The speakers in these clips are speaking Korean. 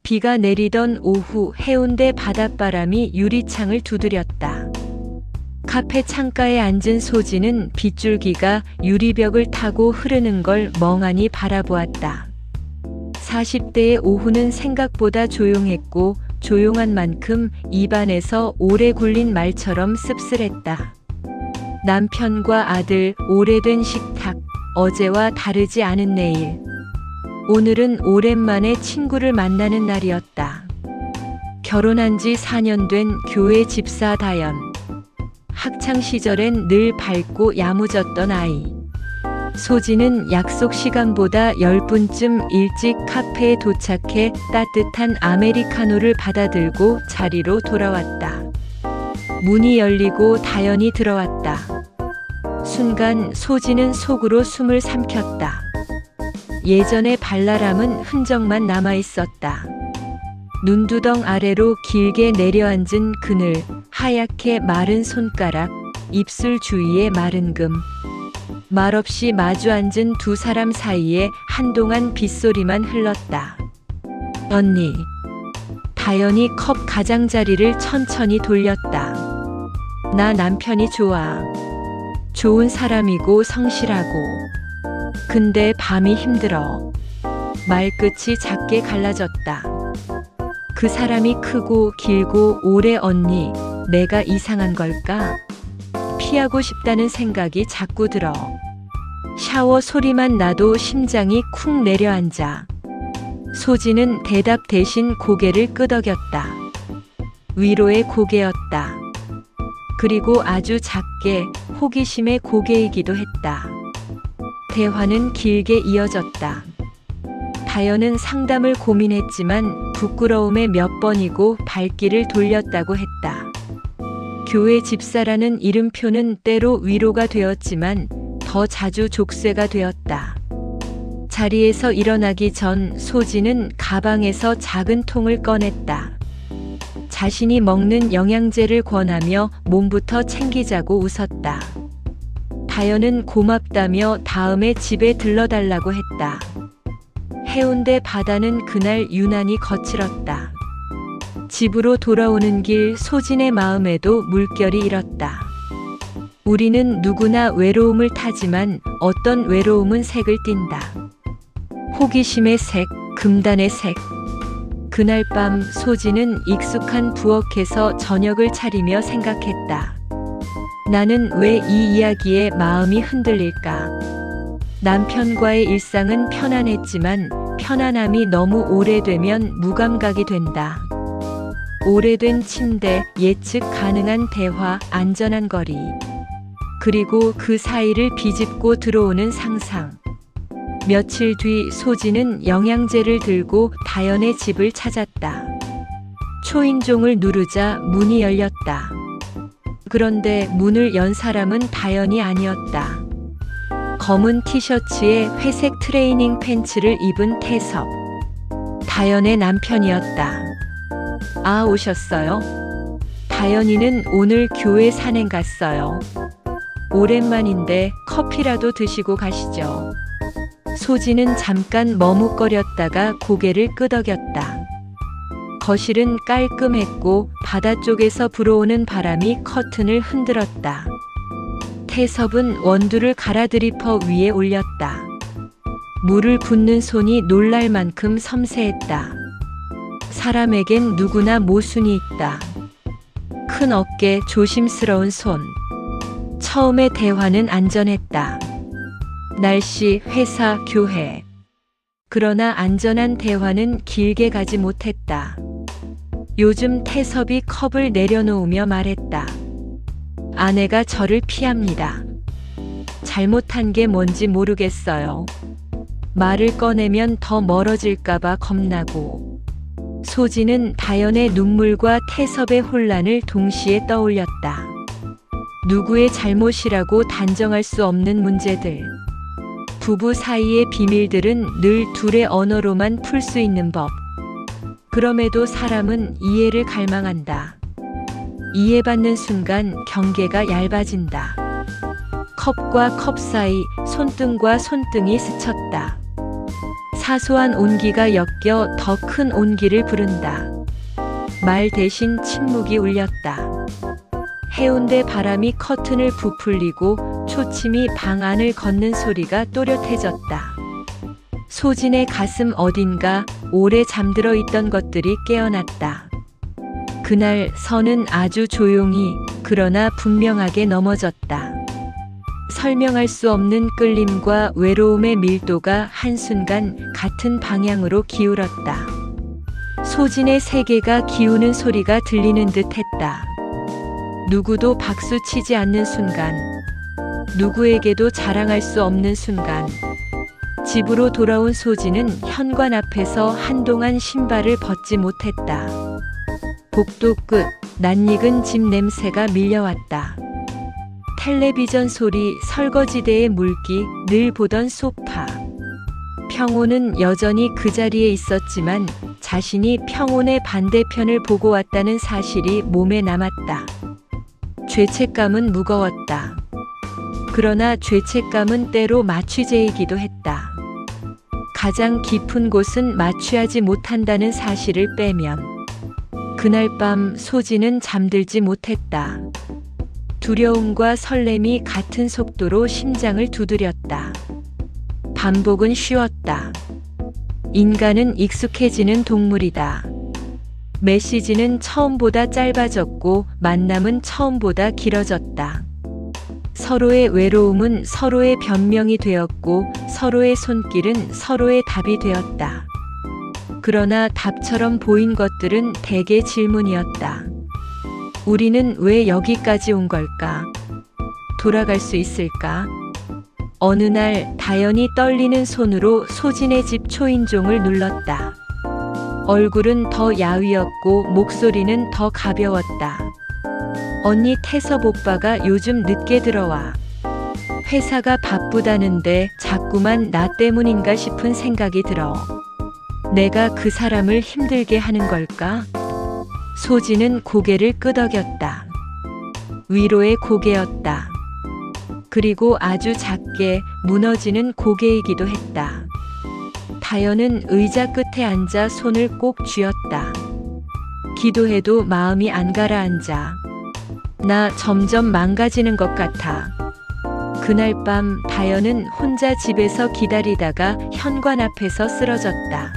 비가 내리던 오후 해운대 바닷바람이 유리창을 두드렸다. 카페 창가에 앉은 소진은 빗줄기가 유리벽을 타고 흐르는 걸 멍하니 바라보았다. 40대의 오후는 생각보다 조용했고 조용한 만큼 입안에서 오래 굴린 말처럼 씁쓸했다. 남편과 아들, 오래된 식탁, 어제와 다르지 않은 내일. 오늘은 오랜만에 친구를 만나는 날이었다. 결혼한 지 4년 된 교회 집사 다연. 학창 시절엔 늘 밝고 야무졌던 아이. 소진은 약속 시간보다 10분쯤 일찍 카페에 도착해 따뜻한 아메리카노를 받아들고 자리로 돌아왔다. 문이 열리고 다연이 들어왔다. 순간 소진은 속으로 숨을 삼켰다. 예전의 발랄함은 흔적만 남아있었다. 눈두덩 아래로 길게 내려앉은 그늘, 하얗게 마른 손가락, 입술 주위에 마른 금. 말없이 마주 앉은 두 사람 사이에 한동안 빗소리만 흘렀다. 언니. 다연이 컵 가장자리를 천천히 돌렸다. 나 남편이 좋아. 좋은 사람이고 성실하고. 근데 밤이 힘들어. 말끝이 작게 갈라졌다. 그 사람이 크고 길고 오래 언니, 내가 이상한 걸까? 피하고 싶다는 생각이 자꾸 들어. 샤워 소리만 나도 심장이 쿵 내려앉아. 소진은 대답 대신 고개를 끄덕였다. 위로의 고개였다. 그리고 아주 작게 호기심의 고개이기도 했다. 대화는 길게 이어졌다. 다연은 상담을 고민했지만 부끄러움에 몇 번이고 발길을 돌렸다고 했다. 교회 집사라는 이름표는 때로 위로가 되었지만 더 자주 족쇄가 되었다. 자리에서 일어나기 전 소진은 가방에서 작은 통을 꺼냈다. 자신이 먹는 영양제를 권하며 몸부터 챙기자고 웃었다. 다연은 고맙다며 다음에 집에 들러달라고 했다. 해운대 바다는 그날 유난히 거칠었다. 집으로 돌아오는 길 소진의 마음에도 물결이 일었다. 우리는 누구나 외로움을 타지만 어떤 외로움은 색을 띈다. 호기심의 색, 금단의 색. 그날 밤 소진은 익숙한 부엌에서 저녁을 차리며 생각했다. 나는 왜 이 이야기에 마음이 흔들릴까? 남편과의 일상은 편안했지만 편안함이 너무 오래되면 무감각이 된다. 오래된 침대, 예측 가능한 대화, 안전한 거리. 그리고 그 사이를 비집고 들어오는 상상. 며칠 뒤 소진은 영양제를 들고 다연의 집을 찾았다. 초인종을 누르자 문이 열렸다. 그런데 문을 연 사람은 다연이 아니었다. 검은 티셔츠에 회색 트레이닝 팬츠를 입은 태섭. 다연의 남편이었다. 아, 오셨어요? 다연이는 오늘 교회 산행 갔어요. 오랜만인데 커피라도 드시고 가시죠. 소진은 잠깐 머뭇거렸다가 고개를 끄덕였다. 거실은 깔끔했고 바다 쪽에서 불어오는 바람이 커튼을 흔들었다. 태섭은 원두를 갈아 드리퍼 위에 올렸다. 물을 붓는 손이 놀랄 만큼 섬세했다. 사람에겐 누구나 모순이 있다. 큰 어깨, 조심스러운 손. 처음의 대화는 안전했다. 날씨, 회사, 교회. 그러나 안전한 대화는 길게 가지 못했다. 요즘 태섭이 컵을 내려놓으며 말했다. 아내가 저를 피합니다. 잘못한 게 뭔지 모르겠어요. 말을 꺼내면 더 멀어질까봐 겁나고. 소진은 다연의 눈물과 태섭의 혼란을 동시에 떠올렸다. 누구의 잘못이라고 단정할 수 없는 문제들. 부부 사이의 비밀들은 늘 둘의 언어로만 풀 수 있는 법. 그럼에도 사람은 이해를 갈망한다. 이해받는 순간 경계가 얇아진다. 컵과 컵 사이 손등과 손등이 스쳤다. 사소한 온기가 엮여 더 큰 온기를 부른다. 말 대신 침묵이 울렸다. 해운대 바람이 커튼을 부풀리고 초침이 방 안을 걷는 소리가 또렷해졌다. 소진의 가슴 어딘가 오래 잠들어 있던 것들이 깨어났다. 그날 선은 아주 조용히 그러나 분명하게 넘어졌다. 설명할 수 없는 끌림과 외로움의 밀도가 한순간 같은 방향으로 기울었다. 소진의 세계가 기우는 소리가 들리는 듯 했다. 누구도 박수 치지 않는 순간, 누구에게도 자랑할 수 없는 순간, 집으로 돌아온 소진은 현관 앞에서 한동안 신발을 벗지 못했다. 복도 끝, 낯익은 집 냄새가 밀려왔다. 텔레비전 소리, 설거지대의 물기, 늘 보던 소파. 평온은 여전히 그 자리에 있었지만 자신이 평온의 반대편을 보고 왔다는 사실이 몸에 남았다. 죄책감은 무거웠다. 그러나 죄책감은 때로 마취제이기도 했다. 가장 깊은 곳은 마취하지 못한다는 사실을 빼면. 그날 밤 소진은 잠들지 못했다. 두려움과 설렘이 같은 속도로 심장을 두드렸다. 반복은 쉬웠다. 인간은 익숙해지는 동물이다. 메시지는 처음보다 짧아졌고 만남은 처음보다 길어졌다. 서로의 외로움은 서로의 변명이 되었고 서로의 손길은 서로의 답이 되었다. 그러나 답처럼 보인 것들은 대개 질문이었다. 우리는 왜 여기까지 온 걸까? 돌아갈 수 있을까? 어느 날 다연이 떨리는 손으로 소진의 집 초인종을 눌렀다. 얼굴은 더 야위었고 목소리는 더 가벼웠다. 언니 태섭 오빠가 요즘 늦게 들어와. 회사가 바쁘다는데 자꾸만 나 때문인가 싶은 생각이 들어. 내가 그 사람을 힘들게 하는 걸까? 소진은 고개를 끄덕였다. 위로의 고개였다. 그리고 아주 작게 무너지는 고개이기도 했다. 다연은 의자 끝에 앉아 손을 꼭 쥐었다. 기도해도 마음이 안 가라앉아. 나 점점 망가지는 것 같아. 그날 밤 다연은 혼자 집에서 기다리다가 현관 앞에서 쓰러졌다.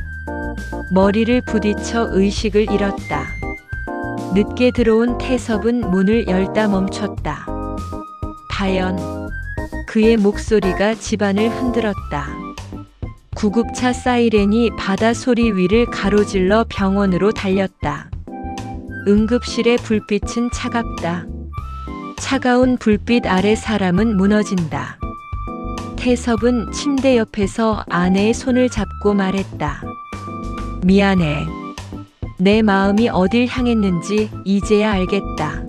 머리를 부딪혀 의식을 잃었다. 늦게 들어온 태섭은 문을 열다 멈췄다. 다연. 그의 목소리가 집안을 흔들었다. 구급차 사이렌이 바다 소리 위를 가로질러 병원으로 달렸다. 응급실의 불빛은 차갑다. 차가운 불빛 아래 사람은 무너진다. 태섭은 침대 옆에서 아내의 손을 잡고 말했다. 미안해. 내 마음이 어딜 향했는지 이제야 알겠다.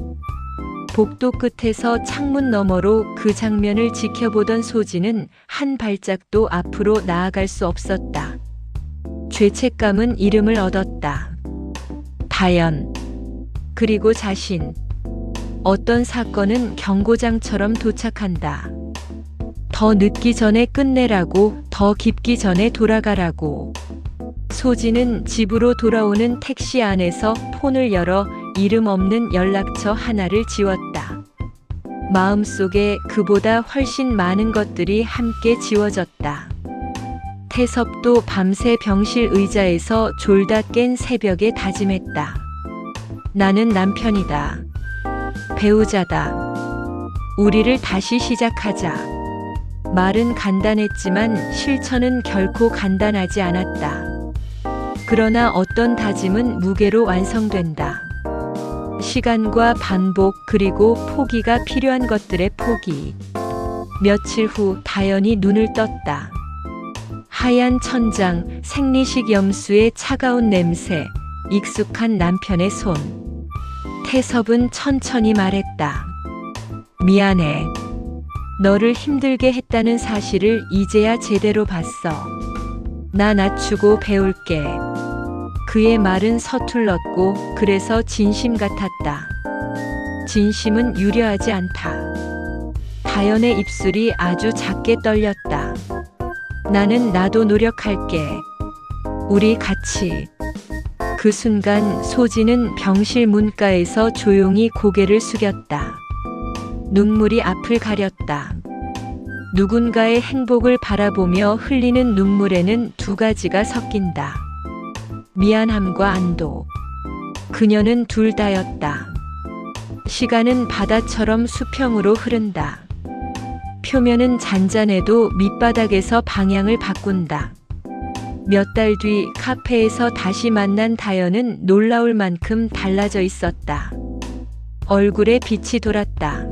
복도 끝에서 창문 너머로 그 장면을 지켜보던 소진은 한 발짝도 앞으로 나아갈 수 없었다. 죄책감은 이름을 얻었다. 다연. 그리고 자신. 어떤 사건은 경고장처럼 도착한다. 더 늦기 전에 끝내라고, 더 깊기 전에 돌아가라고. 소진은 집으로 돌아오는 택시 안에서 폰을 열어 이름 없는 연락처 하나를 지웠다. 마음속에 그보다 훨씬 많은 것들이 함께 지워졌다. 태섭도 밤새 병실 의자에서 졸다 깬 새벽에 다짐했다. 나는 남편이다. 배우자다. 우리를 다시 시작하자. 말은 간단했지만 실천은 결코 간단하지 않았다. 그러나 어떤 다짐은 무게로 완성된다. 시간과 반복 그리고 포기가 필요한 것들의 포기. 며칠 후 다연이 눈을 떴다. 하얀 천장, 생리식 염수의 차가운 냄새, 익숙한 남편의 손. 태섭은 천천히 말했다. 미안해. 너를 힘들게 했다는 사실을 이제야 제대로 봤어. 나 낮추고 배울게. 그의 말은 서툴렀고 그래서 진심 같았다. 진심은 유려하지 않다. 다연의 입술이 아주 작게 떨렸다. 나는 나도 노력할게. 우리 같이. 그 순간 소진은 병실 문가에서 조용히 고개를 숙였다. 눈물이 앞을 가렸다. 누군가의 행복을 바라보며 흘리는 눈물에는 두 가지가 섞인다. 미안함과 안도. 그녀는 둘 다였다. 시간은 바다처럼 수평으로 흐른다. 표면은 잔잔해도 밑바닥에서 방향을 바꾼다. 몇 달 뒤 카페에서 다시 만난 다연은 놀라울 만큼 달라져 있었다. 얼굴에 빛이 돌았다.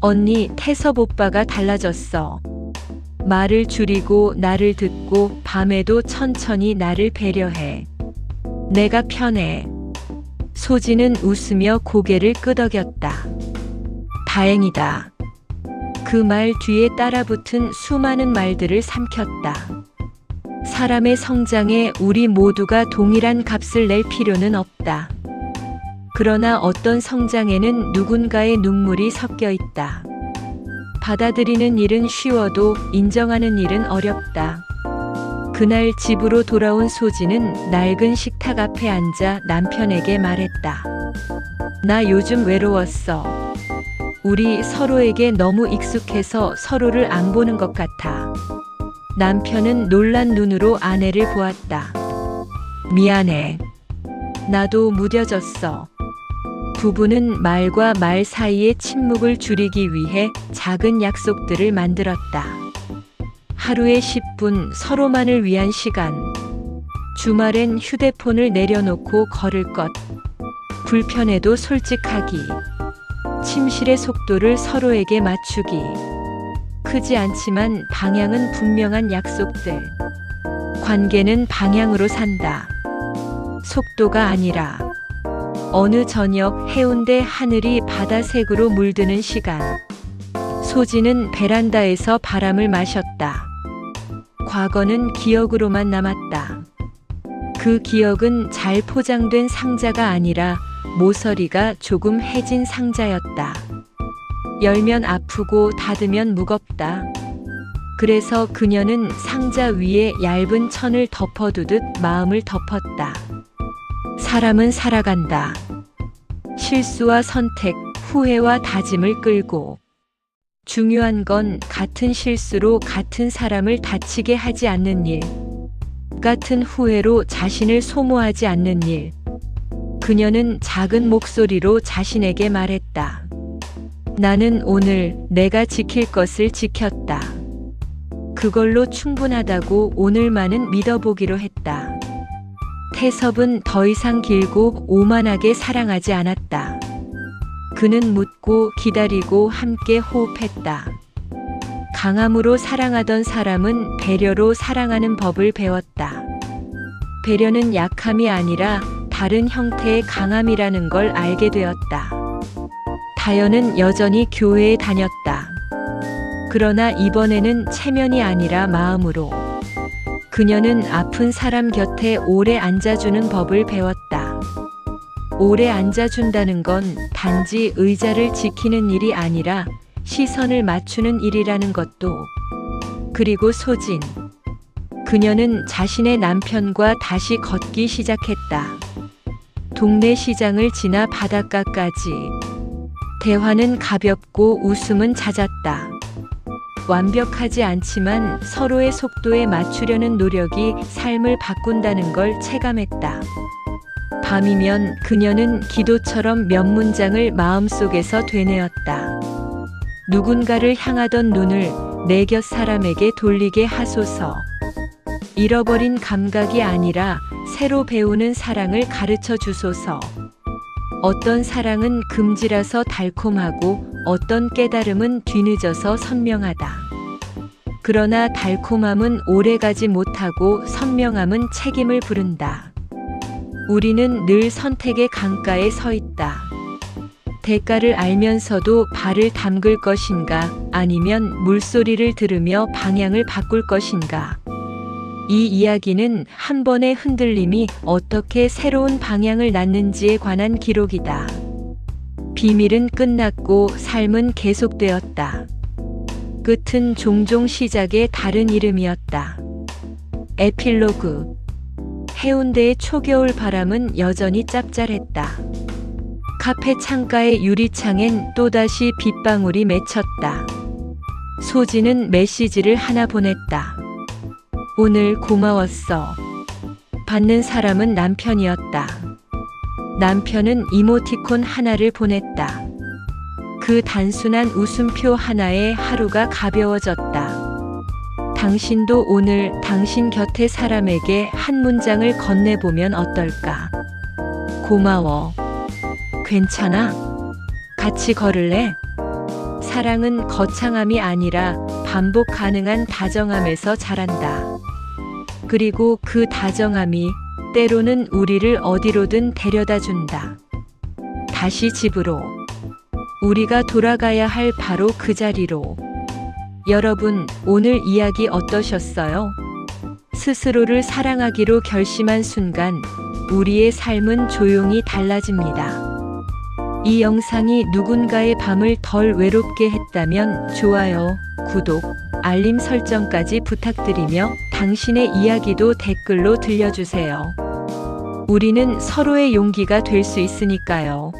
언니, 태섭 오빠가 달라졌어. 말을 줄이고 나를 듣고 밤에도 천천히 나를 배려해. 내가 편해. 소진은 웃으며 고개를 끄덕였다. 다행이다. 그 말 뒤에 따라붙은 수많은 말들을 삼켰다. 사람의 성장에 우리 모두가 동일한 값을 낼 필요는 없다. 그러나 어떤 성장에는 누군가의 눈물이 섞여 있다. 받아들이는 일은 쉬워도 인정하는 일은 어렵다. 그날 집으로 돌아온 소진은 낡은 식탁 앞에 앉아 남편에게 말했다. 나 요즘 외로웠어. 우리 서로에게 너무 익숙해서 서로를 안 보는 것 같아. 남편은 놀란 눈으로 아내를 보았다. 미안해. 나도 무뎌졌어. 부부는 말과 말 사이의 침묵을 줄이기 위해 작은 약속들을 만들었다. 하루에 10분 서로만을 위한 시간. 주말엔 휴대폰을 내려놓고 걸을 것. 불편해도 솔직하기. 침실의 속도를 서로에게 맞추기. 크지 않지만 방향은 분명한 약속들. 관계는 방향으로 산다. 속도가 아니라. 어느 저녁 해운대 하늘이 바다색으로 물드는 시간. 소진은 베란다에서 바람을 마셨다. 과거는 기억으로만 남았다. 그 기억은 잘 포장된 상자가 아니라 모서리가 조금 해진 상자였다. 열면 아프고 닫으면 무겁다. 그래서 그녀는 상자 위에 얇은 천을 덮어두듯 마음을 덮었다. 사람은 살아간다. 실수와 선택, 후회와 다짐을 끌고. 중요한 건 같은 실수로 같은 사람을 다치게 하지 않는 일. 같은 후회로 자신을 소모하지 않는 일. 그녀는 작은 목소리로 자신에게 말했다. 나는 오늘 내가 지킬 것을 지켰다. 그걸로 충분하다고 오늘만은 믿어보기로 했다. 태섭은 더 이상 길고 오만하게 사랑하지 않았다. 그는 묻고 기다리고 함께 호흡했다. 강함으로 사랑하던 사람은 배려로 사랑하는 법을 배웠다. 배려는 약함이 아니라 다른 형태의 강함이라는 걸 알게 되었다. 다연은 여전히 교회에 다녔다. 그러나 이번에는 체면이 아니라 마음으로. 그녀는 아픈 사람 곁에 오래 앉아주는 법을 배웠다. 오래 앉아준다는 건 단지 의자를 지키는 일이 아니라 시선을 맞추는 일이라는 것도. 그리고 소진. 그녀는 자신의 남편과 다시 걷기 시작했다. 동네 시장을 지나 바닷가까지. 대화는 가볍고 웃음은 잦았다. 완벽하지 않지만 서로의 속도에 맞추려는 노력이 삶을 바꾼다는 걸 체감했다. 밤이면 그녀는 기도처럼 몇 문장을 마음속에서 되뇌었다. 누군가를 향하던 눈을 내 곁 사람에게 돌리게 하소서. 잃어버린 감각이 아니라 새로 배우는 사랑을 가르쳐 주소서. 어떤 사랑은 금지라서 달콤하고 어떤 깨달음은 뒤늦어서 선명하다. 그러나 달콤함은 오래가지 못하고 선명함은 책임을 부른다. 우리는 늘 선택의 강가에 서 있다. 대가를 알면서도 발을 담글 것인가, 아니면 물소리를 들으며 방향을 바꿀 것인가. 이 이야기는 한 번의 흔들림이 어떻게 새로운 방향을 낳는지에 관한 기록이다. 비밀은 끝났고 삶은 계속되었다. 끝은 종종 시작의 다른 이름이었다. 에필로그. 해운대의 초겨울 바람은 여전히 짭짤했다. 카페 창가의 유리창엔 또다시 빗방울이 맺혔다. 소진은 메시지를 하나 보냈다. 오늘 고마웠어. 받는 사람은 남편이었다. 남편은 이모티콘 하나를 보냈다. 그 단순한 웃음표 하나에 하루가 가벼워졌다. 당신도 오늘 당신 곁의 사람에게 한 문장을 건네보면 어떨까? 고마워. 괜찮아? 같이 걸을래? 사랑은 거창함이 아니라 반복 가능한 다정함에서 자란다. 그리고 그 다정함이 때로는 우리를 어디로든 데려다 준다. 다시 집으로. 우리가 돌아가야 할 바로 그 자리로. 여러분, 오늘 이야기 어떠셨어요? 스스로를 사랑하기로 결심한 순간 우리의 삶은 조용히 달라집니다. 이 영상이 누군가의 밤을 덜 외롭게 했다면 좋아요, 구독, 알림 설정까지 부탁드리며 당신의 이야기도 댓글로 들려주세요. 우리는 서로의 용기가 될 수 있으니까요.